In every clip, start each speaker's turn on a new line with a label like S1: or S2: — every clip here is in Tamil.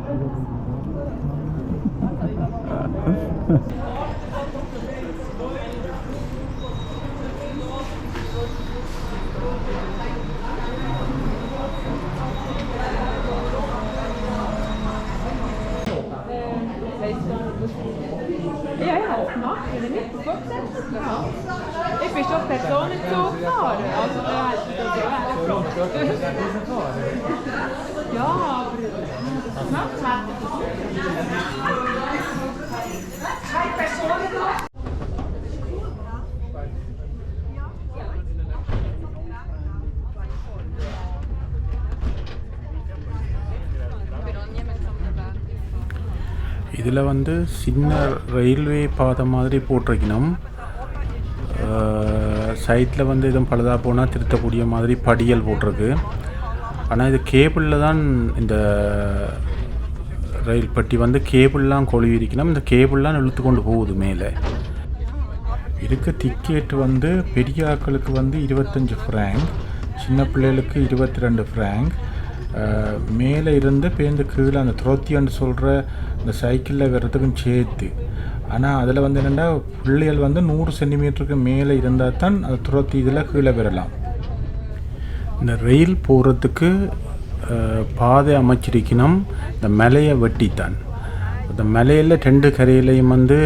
S1: Ja, ich habe es gemacht, wenn ich nicht vorgesetzt habe. Ich bin schon Personenzug gefahren, also da hat es das ja auch. Ja, aber das macht es. Zwei Personen noch.
S2: இதில் வந்து சின்ன ரயில்வே பாதை மாதிரி போட்டிருக்கணும். சைட்டில் வந்து எதுவும் பழுதாக போனால் திருத்தக்கூடிய மாதிரி படியல் போட்டிருக்கு. ஆனால் இது கேபிளில் தான் இந்த ரயில் பட்டி வந்து கேபிள்லாம் கொழுவி இருக்கணும். இந்த கேபிள்லாம் இழுத்து கொண்டு போகுது மேலே. இருக்க டிக்கெட் வந்து பெரிய ஆட்களுக்கு வந்து 25 ஃப்ராங்க், சின்ன பிள்ளைகளுக்கு 22 ஃப்ராங்க். மேலே இருந்து பேருந்து கீழே அந்த துரோத்தின்னு சொல்கிற இந்த சைக்கிளில் வர்றதுக்கும் சேர்த்து. ஆனால் அதில் வந்து என்னென்னா பிள்ளைகள் வந்து 100 சென்டிமீட்டருக்கு மேலே இருந்தால் தான் அந்த துரோத்தி இதில் கீழே வரலாம். இந்த ரயில் போகிறதுக்கு பாதை அமைச்சிருக்கணும். இந்த மலையை வெட்டித்தான். இந்த மலையில் 2 கரையிலையும் வந்து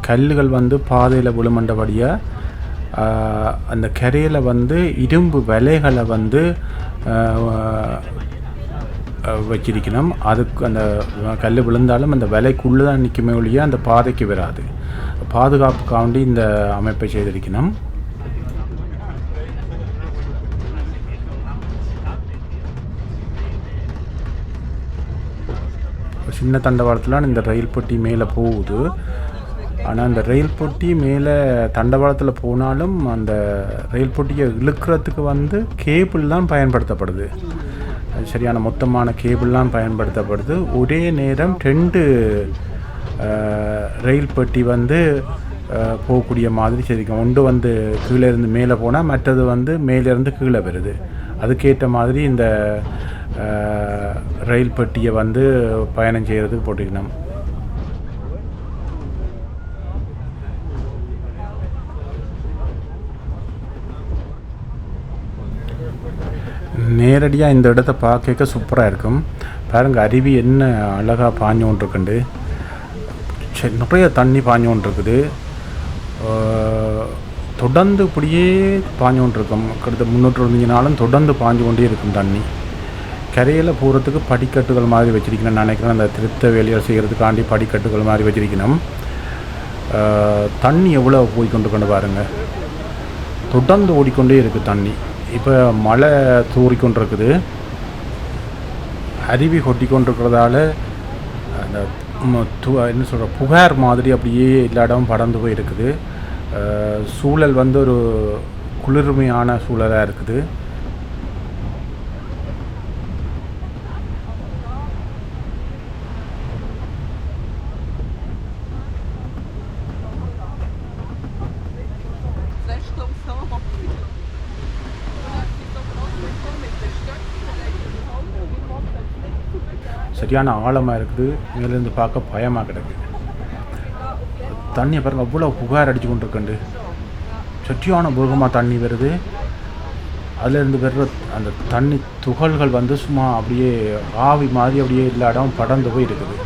S2: கல்லுகள் வந்து பாதையில் விழுமண்டபடியாக அந்த கரையில் வந்து இரும்பு வலைகளை வந்து வச்சிருக்கணும். அதுக்கு அந்த கல் விழுந்தாலும் அந்த விலைக்குள்ளே தான் நிற்குமே ஒழிய அந்த பாதைக்கு வராது. பாதுகாப்புக்காண்டி இந்த அமைப்பை செய்திருக்கணும். சின்ன தண்டவாளத்தில் இந்த ரயில் பெட்டி மேலே போகுது. ஆனால் அந்த ரயில் பெட்டி மேலே தண்டவாளத்தில் போனாலும் அந்த ரயில் பெட்டியை இழுக்கிறதுக்கு வந்து கேபிள் தான் பயன்படுத்தப்படுது. சரியான மொத்தமான கேபிள்லாம் பயன்படுத்தப்படுது. ஒரே நேரம் 2 ரயில் பெட்டி வந்து போகக்கூடிய மாதிரி சரிக்கும். ஒன்று வந்து கீழே இருந்து மேலே போனால் மற்றது வந்து மேலேருந்து கீழே வருது. அதுக்கேற்ற மாதிரி இந்த ரயில் பெட்டியை வந்து பயணம் செய்கிறதுக்கு போட்டிருக்கணும். நேரடியாக இந்த இடத்த பார்க்க சூப்பராக இருக்கும். பாருங்கள், அருவி என்ன அழகாக பாஞ்சு கொண்டிருக்குண்டு. நிறைய தண்ணி பாஞ்சு கொண்டிருக்குது. தொடர்ந்து இப்படியே பாஞ்சு கொண்டிருக்கும். கிட்டத்தட்ட 325 நாளும் தொடர்ந்து பாஞ்சு கொண்டே இருக்கும் தண்ணி. கரையில் போகிறதுக்கு படிக்கட்டுகள் மாதிரி வச்சிருக்கணும் நினைக்கிறேன். அந்த திருத்த வேலைகள் செய்கிறதுக்காண்டி படிக்கட்டுகள் மாதிரி வச்சிருக்கணும். தண்ணி எவ்வளோ போய்கொண்டு பாருங்கள். தொடர்ந்து ஓடிக்கொண்டே இருக்குது தண்ணி. இப்போ மழை தூறிக்கொண்டிருக்குது. அருவி கொட்டி கொண்டிருக்கிறதால அந்த என்ன சொல்கிற புகார் மாதிரி அப்படியே எல்லா இடமும் படர்ந்து போய் இருக்குது. சூழல் வந்து ஒரு குளிர்மையான சூழலாக இருக்குது. சரியான ஆழமாக இருக்குது. மேலேருந்து பார்க்க பயமாக கிடக்கு. தண்ணியை பாருங்கள், அவ்வளோ புகார் அடித்து கொண்டிருக்கண்டு. சரியான வேகமாக தண்ணி வருது. அதிலேருந்து வர்ற அந்த தண்ணி துகள்கள் வந்து சும்மா அப்படியே ஆவி மாதிரி அப்படியே எல்லா இடம் படர்ந்து போய் இருக்குது.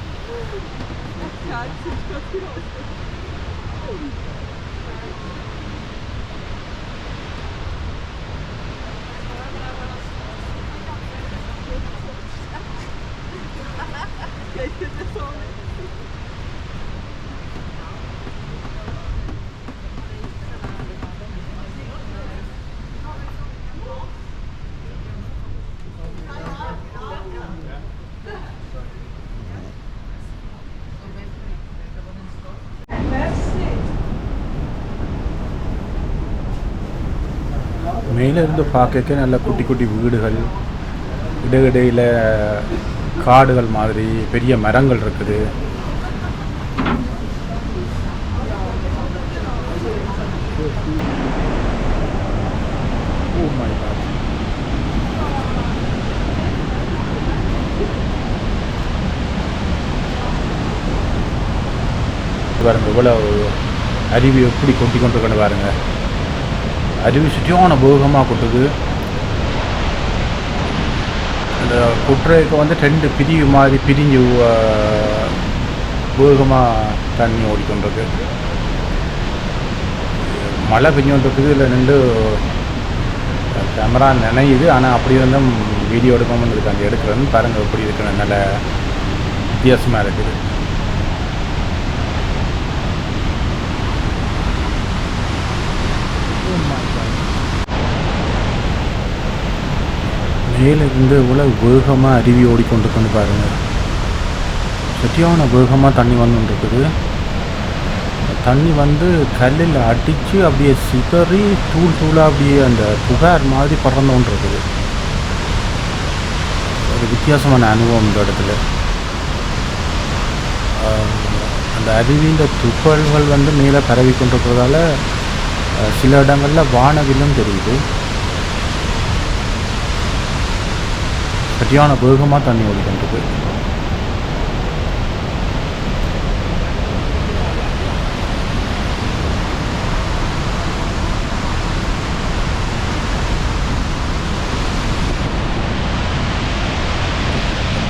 S2: மேலே இருந்து பார்க்க நல்ல குட்டி குட்டி வீடுகள், இடையிடையில் காடுகள் மாதிரி பெரிய மரங்கள் இருக்குது. பாருங்கள் இவ்வளோ அருவி எப்படி கொட்டி கொண்டு பாருங்கள். அருவி சுற்றியான வேகமாக கொட்டுது. அந்த குற்றைக்கு வந்து 2 பிரிவு மாதிரி பிரிஞ்சு வேகமாக தண்ணி ஓடிக்கொண்டிருக்கு. மழை பெஞ்சோன்றிருக்குது. இல்லை நின்று கேமரா நினையுது. ஆனால் அப்படி இருந்தும் வீடியோ எடுக்காமல் இருக்காங்க. எடுக்கிறேன்னு பாருங்கள் எப்படி இருக்குன்னு. நல்ல வித்தியாசமாக இருக்குது. மேலிருந்து இவ்வளோ வேகமாக அருவி ஓடிக்கொண்டிருக்குன்னு பாருங்கள். சரியான வேகமாக தண்ணி வந்துட்டுருக்குது. தண்ணி வந்து கல்லில் அடித்து அப்படியே சிதறி தூளாக அப்படியே அந்த புகார் மாதிரி பறந்து இருக்குது. ஒரு வித்தியாசமான அனுபவம் இந்த இடத்துல. அந்த அருவியின் துகள்கள் வந்து மேலே பரவி கொண்டிருக்கிறதால சில இடங்களில் வானவிலும் தெரியுது. சரியான வேகமாக தண்ணி ஓடிக்கொண்டிருக்கு.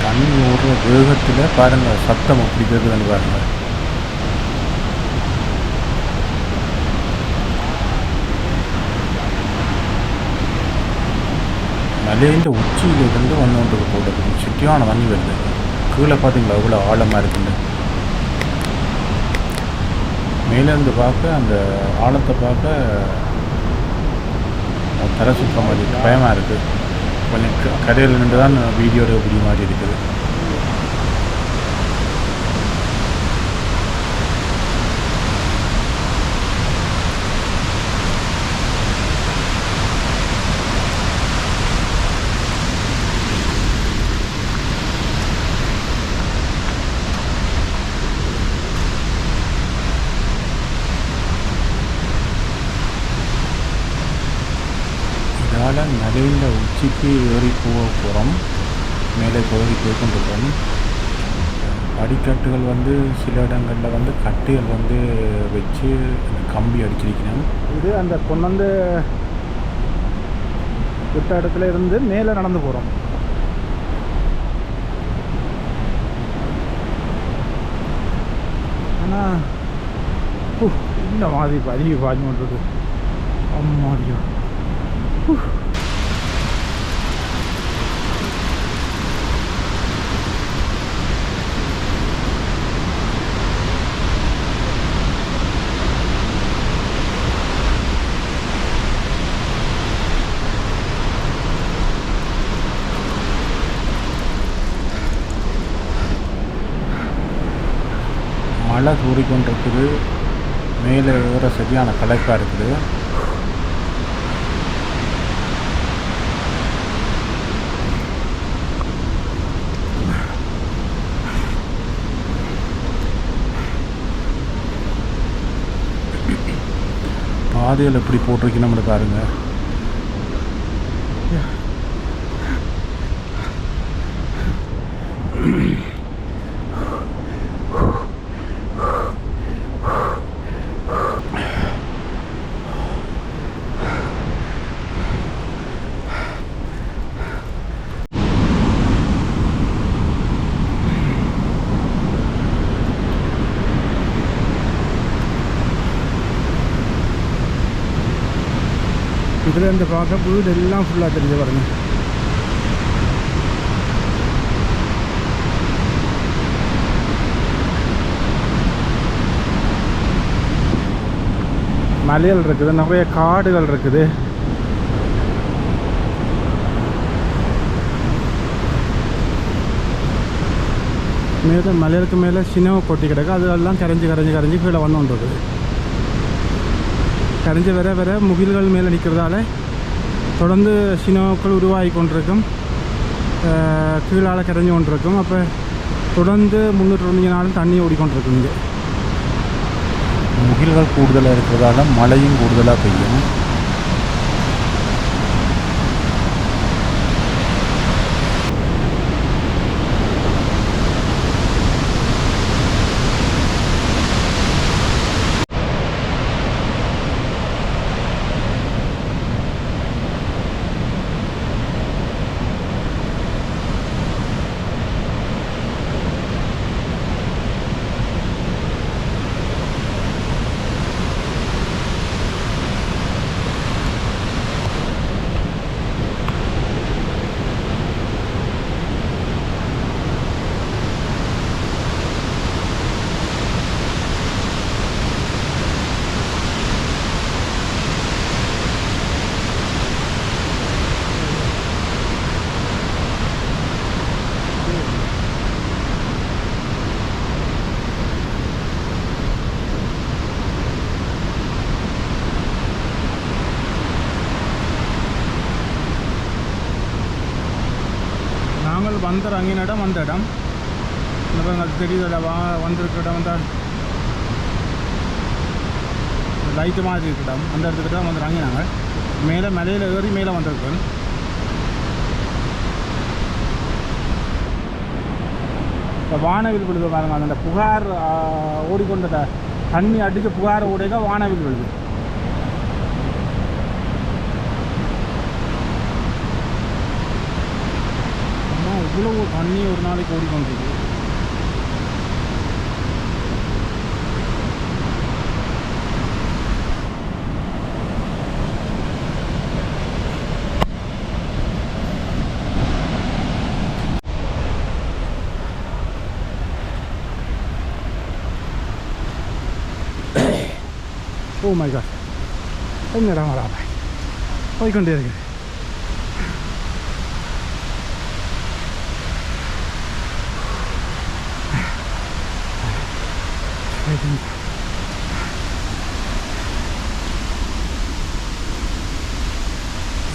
S2: தண்ணி ஓடுற வேகத்தில் பாருங்கள் சத்தம் அப்படி கேட்குதுன்னு பாருங்கள். மலையின் உச்சியிலிருந்து வந்து போடுறது சுற்றியான தண்ணி வருது. கீழே பார்த்தீங்களா எவ்வளோ ஆழமாக இருக்குன்னு. மேலேருந்து பார்க்க அந்த ஆழத்தை பார்க்க தரை சுற்றுற மாதிரி பயமாக இருக்குது. கொஞ்சம் கரையில் நின்று தான் வீடியோ எடுக்கக்கூடிய மாதிரி இருக்குது. மலையில் உச்சிக்கு ஏறி போகிறோம். மேலே ஏறி போய்கொண்டிருக்கோம். படிக்கட்டுகள் வந்து சில இடங்களில் வந்து கட்டுகள் வந்து வச்சு கம்பி அடிச்சிருக்கணும். இது அந்த கொண்டு விட்ட இடத்துல இருந்து மேலே நடந்து போகிறோம். ஆனால் இந்த மாதிரி பதிவு பாஞ்சு கொண்டிருக்கு. அம்மாடியா மழை தூறிக்கொண்டிருக்குது. மேலே ஏற சரியான களைப்பாக இருக்குது. பாதையில் எப்படி போட்டிருக்கு நம்மளை பாருங்கள். இதில் இந்த பார்க்க வீடு எல்லாம் ஃபுல்லாக தெரிஞ்சு பாருங்க. மலைகள் இருக்குது, நிறைய காடுகள் இருக்குது. மேலே மலைகளுக்கு மேலே சினவை கொட்டி கிடக்கு. அதெல்லாம் கரைஞ்சி கீழே வந்து கொண்டிருக்குது. கரைஞ்சி வர முகில்கள் மேலே நிற்கிறதால தொடர்ந்து சினோக்கள் உருவாகி கொண்டிருக்கும். கீழால் கரைஞ்சி கொண்டிருக்கும். அப்போ தொடர்ந்து 320 நாளும் தண்ணி ஓடிக்கொண்டிருக்கும். இங்கே முகில்கள் கூடுதலாக இருக்கிறதால மழையும் கூடுதலாக பெய்யும். வந்துடுறாங்க இடம் அந்த இடம் அது தெரியுதில்ல வந்திருக்கிற இடம் வந்தால் லைட்டு மாதிரி இருக்கிற இடம் அந்த இடத்துக்கிட்ட தான் வந்துடுறாங்க நாங்கள் மேலே மலையில் ஏறி மேலே வந்திருக்கோம் இப்போ வானவில் விழுது பாருங்க அந்த புகார் ஓடிக்கொண்ட தண்ணி அடித்த புகார் ஓடையாக வானவில் விழுது இவ்வளவு தண்ணி ஒரு நாளைக்கு ஓடிக்கொண்டிருக்கு ஓ மை காட் என்னடா வராம போய்கொண்டே இருக்கு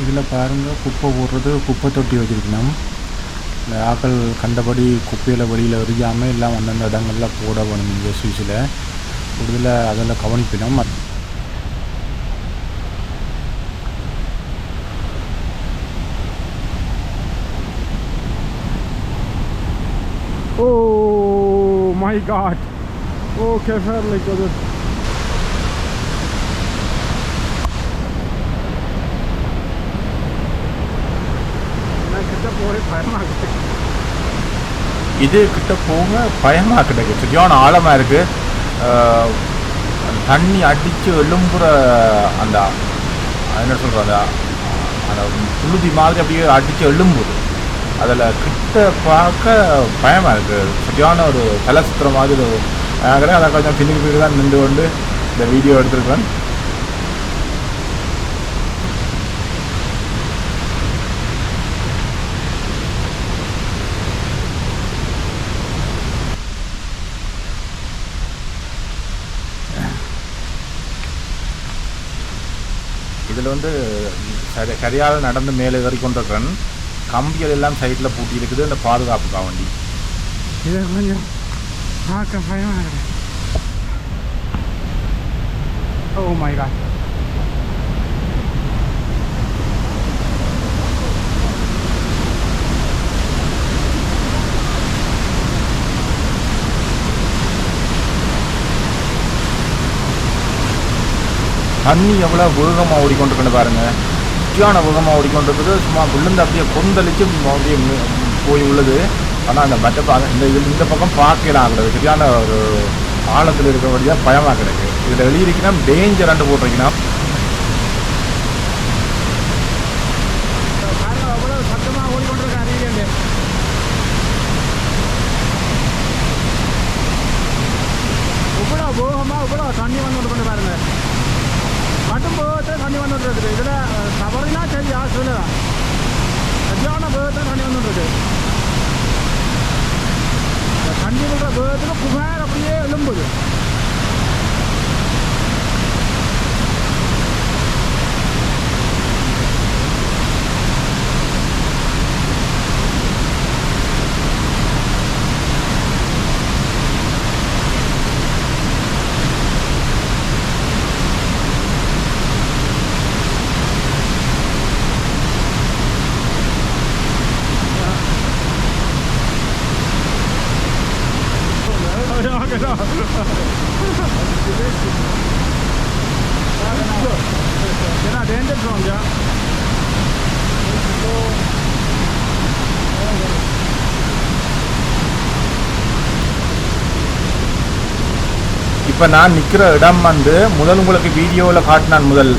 S2: இதில் பாருங்கள் குப்பை போடுறது குப்பை தொட்டி வச்சுருக்கணும் இந்த ஆக்கள் கண்டபடி குப்பையில் வெளியில் எரியாமல் எல்லாம் அந்தந்த இடங்களில் போட வேணும் இந்த ஸ்விட்சில் கூடுதலாக அதில் கவனிப்பினோம் oh my god oh gefährlich also இது கிட்ட போக பயமாக கிடைக்கு சரியான ஆழமாக இருக்குது தண்ணி அடித்து எழும்புற அந்த என்ன சொல்கிறது அந்த புழுதி மாதிரி அப்படியே அடித்து எழும்புது அதில் கிட்ட பார்க்க பயமாக இருக்குது சரியான ஒரு கலசுத்துற மாதிரி ஆகிறேன் அதை கொஞ்சம் பின்னுக்கு தான் நின்று கொண்டு இந்த வீடியோ எடுத்துருக்கேன் இதில் வந்து கரையால் நடந்து மேலே ஏறி கொண்டிருக்கிறேன் கம்பிகள் எல்லாம் சைடில் பூட்டி இருக்குது அந்த பாதுகாப்புக்காக வேண்டி இதை கொஞ்சம் பார்க்க பயமாக இருக்குது ஓ மை காட் தண்ணி எவ்வளோ வேகமாக ஓடிக்கொண்டிருக்குன்னு பாருங்கள் சரியான வேகமாக ஓடிக்கொண்டிருக்குது சும்மா விழுந்து அப்படியே கொந்தளிச்சு அப்படியே போய் உள்ளது ஆனால் அந்த மற்ற இந்த பக்கம் பார்க்கலாம் ஆகுது சரியான ஒரு ஆழத்தில் இருக்கிறபடியாக பயமாக கிடக்கு இதில் எழுதியிருக்கீங்கன்னா டேஞ்சர் அண்டு போட்டிருக்கீங்கன்னா அவ்வளோ சத்தமாக ஓடிக்கொண்டிருக்கேன் அறிவியல் இவ்வளோ வேகமாக இவ்வளோ தண்ணி வந்து கொண்டு பாருங்க மட்டும் வேகத்தை தண்ணி வந்துட்டு இதில் தவறுனா சரி யார் சொல்லலாம் சரியான வேகத்தை தண்ணி வந்துட்டு தண்ணி விடுற வேகத்தில் புகார் அப்படியே எழும்புது genau. Genau, der Hintergrund, ja. இப்போ நான் நிற்கிற இடம் வந்து முதல் உங்களுக்கு வீடியோவில் காட்டினான் முதல்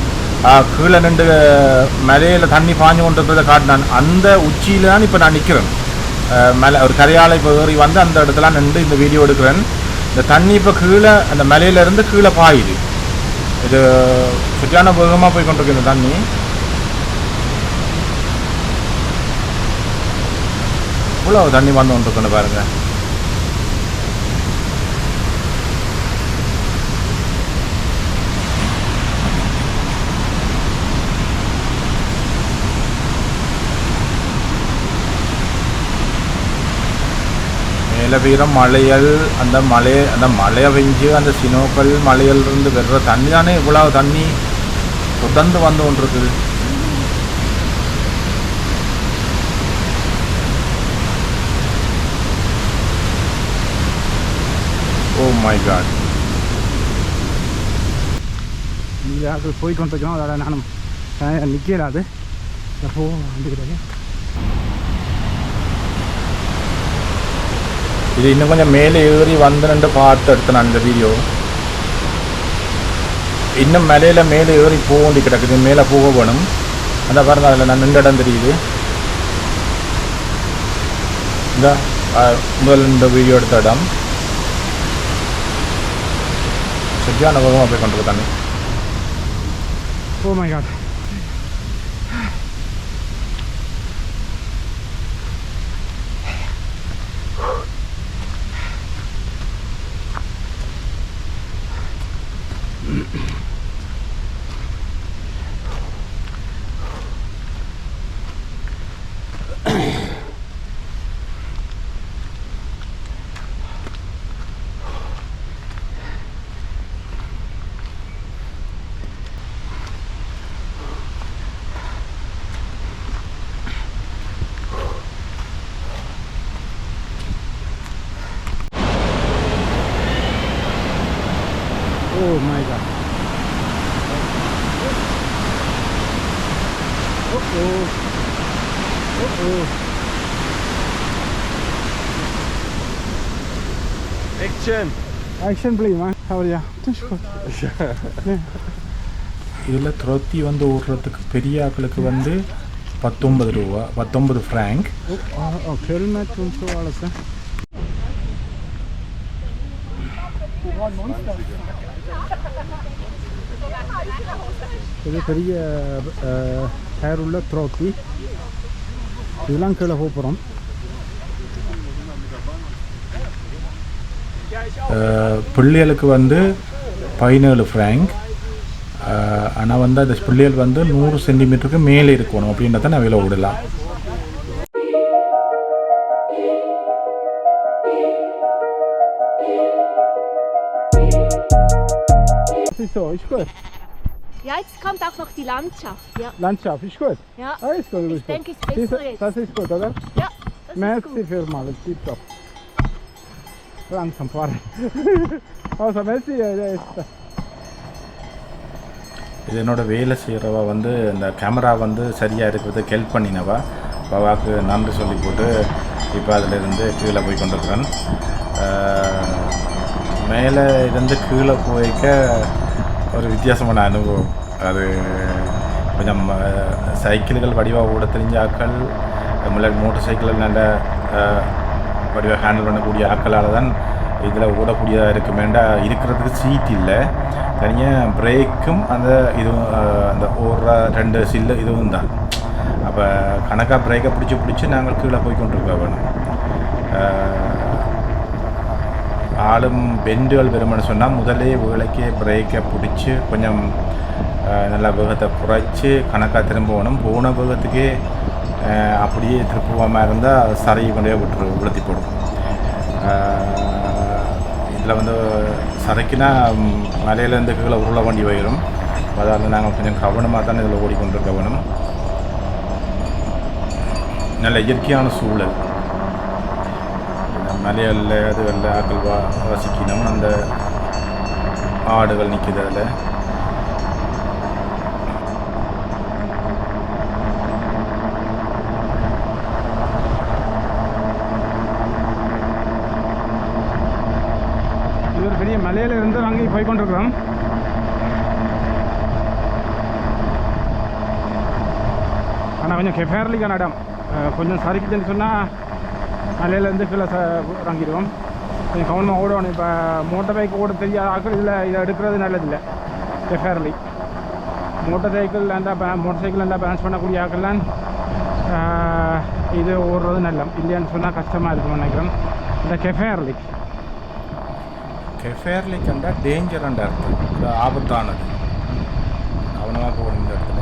S2: கீழே நின்று மலையில் தண்ணி பாஞ்சு கொண்டிருக்கிறத காட்டினான் அந்த உச்சியில் தான் இப்போ நான் நிற்கிறேன் மலை ஒரு கரையாலை இப்போ ஏறி வந்து அந்த இடத்துல நின்று இந்த வீடியோ எடுக்கிறேன் இந்த தண்ணி இப்போ கீழே அந்த மலையிலேருந்து கீழே பாயுது இது சுற்றியான வேகமாக போய் கொண்டிருக்கு இந்த தண்ணி இவ்வளோ தண்ணி வந்து கொண்டிருக்குன்னு பாருங்கள் அதில் பெய்கிற மலைகள் அந்த மழையை பெஞ்சு அந்த சினோக்கள் மலையிலிருந்து வர்ற தண்ணி தானே இவ்வளோ தண்ணி தொடர்ந்து வந்து கொண்டிருக்குது. Oh my God.
S3: ஆட்கள் போய் கொண்டிருக்கிறோம். அதோட நானும் நிற்கலாது போ வந்துக்கிறேன்.
S2: இது இன்னும் கொஞ்சம் மேலே ஏறி வந்து பார்த்து எடுத்தேன் அந்த வீடியோ. இன்னும் மலையில் மேலே ஏறி போக வேண்டி கிடக்குது. மேலே போக வேணும். அந்த பாருங்க, அதில் நான் நின்ற இடம் தெரியுது. இந்த முதல் இந்த வீடியோ எடுத்த இடம் சரியான வேகமாக போய் கொண்டு தண்ணி.
S3: Oh my God. Oh my god. Uh-oh. Uh-oh.
S4: Action.
S3: Action please man. How are you?
S2: இதில் துரத்தி வந்து ஓடுறதுக்கு பெரிய ஆக்களுக்கு வந்து 19 ரூபா, 19 Frank.
S3: Helmet und so alles. இது பெரிய ஹேர் உள்ள த்ரோத்தி. இதெல்லாம் கீழே போகிறோம்.
S2: பிள்ளைகளுக்கு வந்து 17 ஃப்ராங்க். ஆனால் வந்து அந்த பிள்ளைகள் வந்து 100 சென்டிமீட்டருக்கு மேலே இருக்கணும் அப்படின்றத நான் விலை விடலாம்.
S3: So, ist gut.
S5: Ja, jetzt kommt auch noch die Landschaft. Ja.
S3: Landschaft, ist gut?
S5: Ja.
S3: Ah, ist gut.
S5: Ich denke, es ist besser jetzt.
S3: Das ist gut, oder?
S5: Ja, das
S3: Merci
S5: ist gut.
S3: vielmals, tipptopp. Langsam fahren. Also, merci.
S2: இது என்னோட வேலை செய்கிறவா வந்து இந்த கேமரா வந்து சரியாக இருக்கிறதுக்கு ஹெல்ப் பண்ணினவா. பாவாவுக்கு நன்றி சொல்லி போட்டு இப்போ அதிலிருந்து கீழே போய் கொண்டிருக்கிறேன். மேலே இருந்து கீழே போய்க்க ஒரு வித்தியாசமான அனுபவம். அது கொஞ்சம் சைக்கிள்கள் வடிவாக ஓட தெரிஞ்ச ஆட்கள், முன்னாடி மோட்டர் சைக்கிளில் நல்ல வடிவாக ஹேண்டில் பண்ணக்கூடிய ஆட்களால் தான் இதில் ஓடக்கூடியதாக இருக்குமேண்டா. இருக்கிறதுக்கு சீட் இல்லை, தனியாக பிரேக்கும் அந்த இதுவும் அந்த ஓடுற 2 சில்லு இதுவும் தான். அப்போ கணக்காக பிரேக்கை பிடிச்சி நாங்கள் கீழே போய் கொண்டிருக்க வேணும். ஆளும் பெண்டுகள் வருமானு சொன்னால் முதலே வேலைக்கே பிரேக்கை பிடிச்சி கொஞ்சம் நல்லா வேகத்தை குறைச்சி கணக்காக திரும்பணும். போன வேகத்துக்கே அப்படியே திருப்புவாமல் இருந்தால் சரையை கொண்டே விழுத்தி போடும். இதில் வந்து சரைக்குன்னா மலையிலேருந்து கீழே உருள வண்டி போயிடும். அதாவது நாங்கள் கொஞ்சம் கவனமாக தான் இதில் ஓடிக்கொண்டிருக்க வேணும். நல்ல இயற்கையான சூழல். மலையில் அதுகளில் ஆக்கள் வசிக்கணும். அந்த ஆடுகள் நிற்கிது அதில்.
S3: இது ஒரு பெரிய மலையில் இருந்து அங்கே போய் கொண்டிருக்கிறோம். ஆனால் கொஞ்சம் கெஃபேர்லிக்கான இடம். கொஞ்சம் சரிக்குதுன்னு சொன்னால் மலையிலேருந்து கீழே இறங்கிடுவோம். கொஞ்சம் கவனமாக ஓடணும். இப்போ மோட்டர் பைக் ஓட தெரியாத ஆக்கள் இதை எடுக்கிறது நல்லதில்லை. கெஃபேர்லி மோட்டர் சைக்கிள் இருந்தால் பேலன்ஸ் பண்ணக்கூடிய ஆக்கள்லாம் இது ஓடுறது நல்லம். இல்லையான்னு சொன்னால் கஷ்டமாக இருக்கும்னு நினைக்கிறேன். இந்த
S2: கெஃபேர்லி கண்டா டேஞ்சரான அர்த்தம், இது ஆபத்தானது. கவனமாக போகணும் இந்த இடத்துல.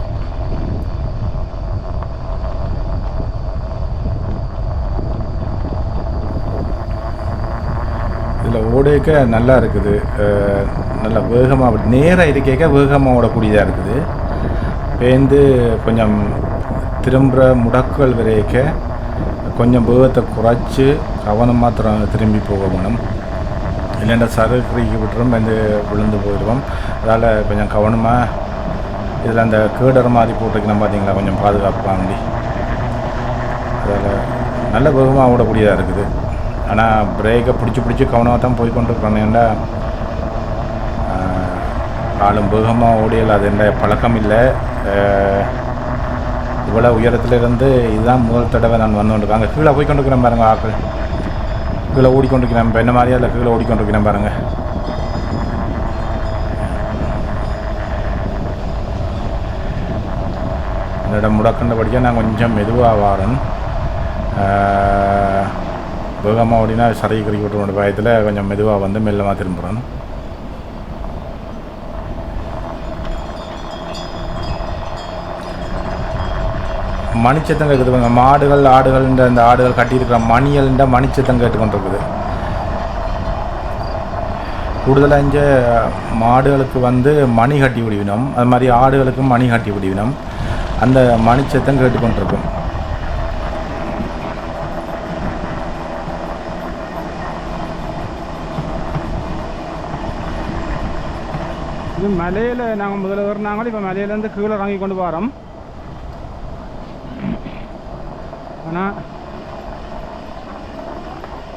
S2: ஓடைக்க நல்லா இருக்குது. நல்லா வேகமாக நேராக இருக்க வேகமாக ஓடக்கூடியதாக இருக்குது. பேருந்து கொஞ்சம் திரும்புகிற முடக்குகள் விரைக்க கொஞ்சம் வேகத்தை குறைச்சி கவனமாக திரும்பி போக வேணும். இல்லைன்னா சறுக்கி விட்டுரும் வந்து விழுந்து போயிடுவோம். அதால் கொஞ்சம் கவனமாக இதில் அந்த கேடர் மாதிரி போட்டுக்கணும் பார்த்தீங்களா, கொஞ்சம் பாதுகாப்பாண்டி. அதில் நல்ல வேகமாக ஓடக்கூடியதாக இருக்குது. ஆனால் பிரேக்கை பிடிச்சி கவனமாக தான் போய் கொண்டிருக்கிறோம். ஏன்னா ஆளும் வேகமாக ஓடியல் அது என்ன பழக்கம் இல்லை. இவ்வளோ உயரத்துலேருந்து இதுதான் முதல் தடவை நான் வந்து கொண்டிருக்கேன். அங்கே கீழே போய் கொண்டிருக்கிறேன் பாருங்கள், ஆக்கள் கீழே ஓடிக்கொண்டிருக்கிறேன். இப்போ என்ன மாதிரியா இல்லை, கீழே ஓடிக்கொண்டிருக்கிறேன் பாருங்கள். இந்த இடம் முடக்கண்டபடியாக நான் கொஞ்சம் மெதுவாக வாரேன். வேகமாக ஓடினா சரையை கறி விட்டுற பயத்தில் கொஞ்சம் மெதுவாக வந்து மெல்லமாக திரும்புகிறேன். மணிச்சத்தம் கேட்குது. மாடுகள் ஆடுகள்ன்ற அந்த ஆடுகள் கட்டியிருக்கிற மணிகள்ன்ற மணிச்சத்தம் கேட்டுக்கொண்டிருக்குது. கூடுதலாக இங்கே மாடுகளுக்கு வந்து மணி கட்டி விடுவினோம், அது மாதிரி ஆடுகளுக்கும் மணி கட்டி விடுவினோம். அந்த மணிச்சத்தம் கேட்டுக்கொண்டிருக்கும்.
S3: இது மலையில் நாங்கள் முதல்ல வரனாங்களே, இப்போ மலையிலேருந்து கீழே இறங்கி கொண்டு வரோம். ஆனால்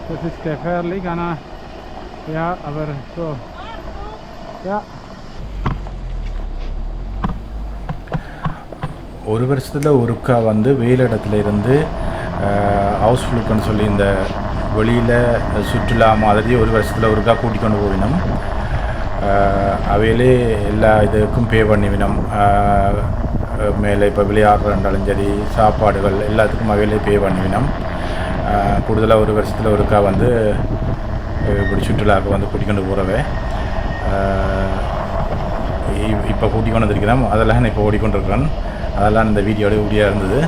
S3: das ist gefährlich, ஆனால் ja, aber so ja.
S2: ஒரு வருஷத்தில் ஒருக்கா வந்து வெயில் இடத்துல இருந்து ஹவுஸ் ஃபுல்லுக்குன்னு சொல்லி இந்த வெளியில் சுற்றுலா மாதிரி ஒரு வருஷத்தில் ஒருக்கா கூட்டிக் கொண்டு போவினோம். அவையிலே எல்லா இதுக்கும் பே பண்ணிவினோம். மேலே இப்போ விளையாடுறாலும் சரி, சாப்பாடுகள் எல்லாத்துக்கும் அவையிலே பே பண்ணிவினோம். கூடுதலாக ஒரு வருஷத்தில் ஒருக்கா வந்து இப்படி சுற்றுலாவுக்கு வந்து கூட்டிக் கொண்டு போகிறவே இப்போ கூட்டிக் கொண்டு வந்திருக்கிறோம். அதெல்லாம் நான் இப்போ ஓடிக்கொண்டிருக்கிறேன். அதெல்லாம் இந்த வீடியோட ஊடியாக இருந்தது.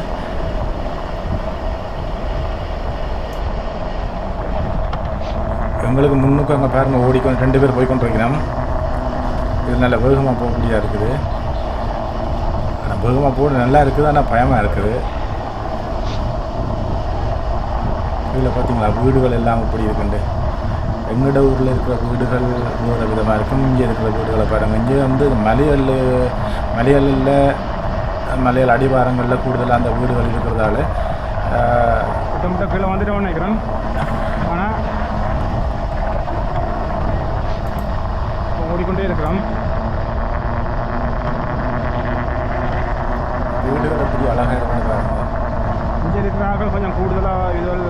S2: எங்களுக்கு முன்னுக்கு அங்கே பாருங்கள் ஓடிக்கொண்டு 2 பேர் போய்கொண்டிருக்கிறோம். இது நல்ல வேகமாக போகக்கூடியதாக இருக்குது. ஆனால் வேகமாக போக நல்லா இருக்குது, ஆனால் பயமாக இருக்குது. இதில் பார்த்தீங்களா வீடுகள் எல்லாம் இப்படி இருக்குண்டு. எங்களோட ஊரில் இருக்கிற வீடுகள் வேறு விதமாக இருக்கும். இங்கே இருக்கிற வீடுகளை பாருங்கள். இங்கே வந்து மலைகள் அடிவாரங்களில் கூடுதலாக அந்த வீடுகள் இருக்கிறதால
S3: கிட்டத்தட்ட கீழே வந்துட்டு நினைக்கிறேன். ஆனால் ஓடிக்கொண்டே இருக்கிறோம்.
S2: வீடுகள் எப்படி அழகாக இருக்குன்னு பாருங்க.
S3: இங்கே இருக்கிறார்கள் கொஞ்சம் கூடுதலாக இதுகள்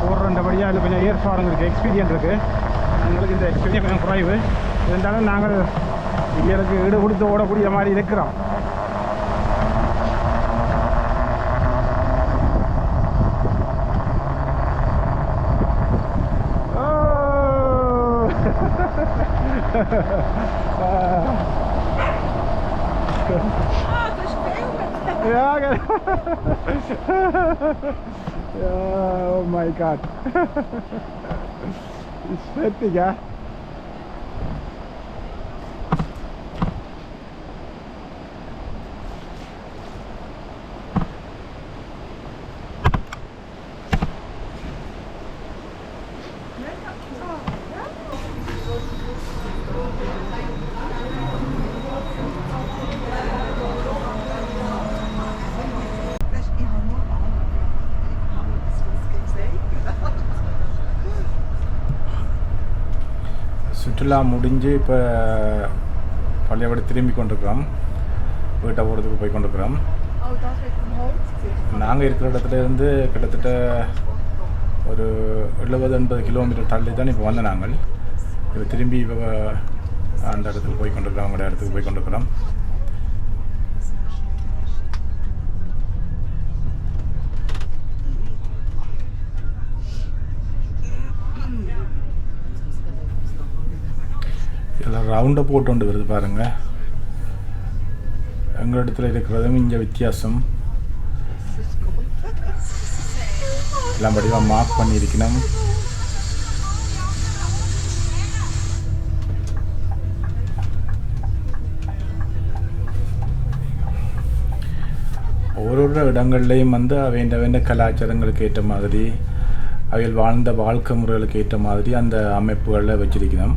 S3: ஓடுறபடியாக அதில் கொஞ்சம் ஏற்பாடுங்க இருக்குது, எக்ஸ்பீரியன்ஸ் இருக்குது. எங்களுக்கு இந்த எக்ஸ்பீரியன்ஸ் கொஞ்சம் குறைவு. இருந்தாலும் நாங்கள் இங்களுக்கு ஈடு கொடுத்து ஓடக்கூடிய மாதிரி இருக்கிறோம். Ja, genau. Ja, oh mein Gott. Ist fertig, ja?
S2: சுற்றுலா முடிஞ்சு இப்போ பள்ளியோட திரும்பி கொண்டிருக்கிறோம். வீட்டை போகிறதுக்கு போய் கொண்டிருக்கிறோம். நாங்கள் இருக்கிற இடத்துலேருந்து கிட்டத்தட்ட ஒரு 70-80 கிலோமீட்டர் தள்ளி தான் இப்போ வந்த நாங்கள். இப்போ திரும்பி இப்போ அந்த இடத்துக்கு போய் கொண்டிருக்கிறோம், அவங்களோட இடத்துக்கு போய் கொண்டிருக்கிறோம். இதில் ரவுண்டை போட்டு கொண்டு வருது பாருங்கள். எங்கள் இடத்துல இருக்கிறதும் இங்கே வித்தியாசம். எல்லாம் படிவாக மார்க் பண்ணியிருக்கணும். ஒரு இடங்கள்லையும் வந்து அவைண்ட கலாச்சாரங்களுக்கு ஏற்ற மாதிரி அவைகள் வாழ்ந்த வாழ்க்கை முறைகளுக்கு ஏற்ற மாதிரி அந்த அமைப்புகளில் வச்சிருக்கணும்.